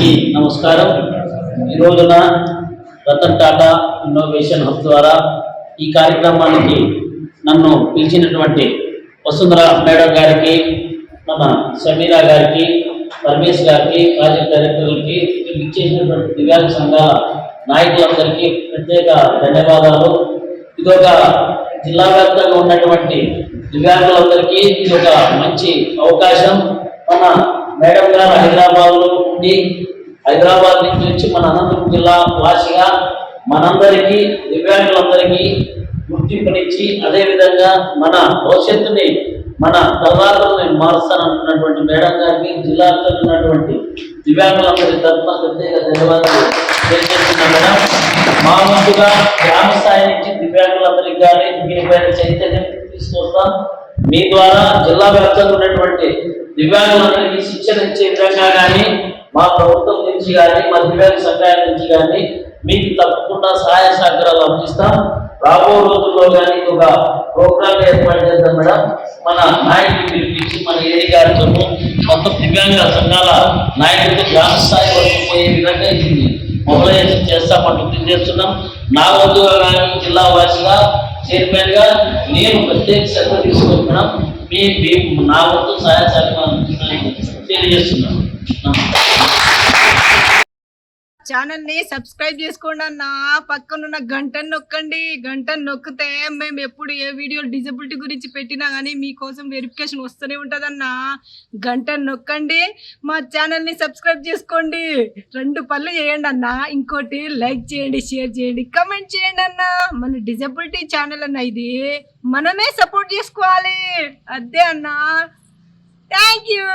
అందరికీ నమస్కారం. ఈ రోజున రతన్ టాటా ఇన్నోవేషన్ హబ్ ద్వారా ఈ కార్యక్రమానికి నన్ను పిలిచినటువంటి వసుంధర మేడం గారికి, మన సమీరా గారికి, పరమేశ్ గారికి, ప్రాజెక్ట్ డైరెక్టర్లకి, ఇచ్చేసినటువంటి దివ్యాంగ సంఘాల నాయకులందరికీ ప్రత్యేక ధన్యవాదాలు. ఇదొక జిల్లా వ్యాప్తంగా ఉన్నటువంటి దివ్యాంగులందరికీ ఇది ఒక మంచి అవకాశం. మన మేడం గారు హైదరాబాద్ నుంచి వచ్చి మన అనంతపురం జిల్లా వాసిగా మనందరికీ దివ్యాంగులందరికీ గుర్తింపునిచ్చి అదేవిధంగా మన భవిష్యత్తుని మన తలరాతల్ని మారుస్తానంటున్నటువంటి మేడం గారికి జిల్లాలో ఉన్నటువంటి దివ్యాంగులందరి తరఫున ప్రత్యేక ధన్యవాదాలు తెలియజేస్తున్నాం. మేడం, మా వంతుగా గ్రామ స్థాయి నుంచి దివ్యాంగులందరికీ కానీ దీనిపైన చైతన్యం తీసుకొస్తాం. మీ ద్వారా జిల్లా వ్యాప్తంగా ఉన్నటువంటి దివ్యాంగులందరికీ శిక్షణ ఇచ్చే విధంగా కానీ మా ప్రభుత్వం నుంచి కానీ మా దివ్యాంగ సంఘాల నుంచి కానీ మీకు తప్పకుండా సహాయ సహకారాలు అందిస్తాం. రాబో రోజుల్లో కానీ ఒక ప్రోగ్రామ్ ఏర్పాటు చేద్దాం మేడం. మన నాయకులు పిలిపించి మన ఏడి గారితో మొత్తం దివ్యాంగ సంఘాల నాయకులతో గ్రామ స్థాయి వరకు పోయే విధంగా ఇది మొబలైజేషన్ చేస్తామంటూ తెలియజేస్తున్నాం. నా వంతుగా కానీ జిల్లా వాసిగా చైర్మన్ గా నేను ప్రత్యేక శ్రద్ధ తీసుకుంటున్నాం. మీ నా వంతు సహాయ సహకారం తెలియజేస్తున్నాం. ఛానల్ ని సబ్స్క్రైబ్ చేసుకోండి అన్న. పక్కనున్న గంటను నొక్కండి. గంటను నొక్కితే మేము ఎప్పుడు ఏ వీడియో డిజబిలిటీ గురించి పెట్టినా కానీ మీకోసం వెరిఫికేషన్ వస్తూనే ఉంటుందన్న. గంటను నొక్కండి, మా ఛానల్ ని సబ్స్క్రైబ్ చేసుకోండి. 2 పనులు చేయండి అన్న. ఇంకోటి లైక్ చేయండి, షేర్ చేయండి, కమెంట్ చేయండి అన్న. మన డిజబిలిటీ ఛానల్ అన్న, ఇది మనమే సపోర్ట్ చేసుకోవాలి. అదే అన్న. Thank you.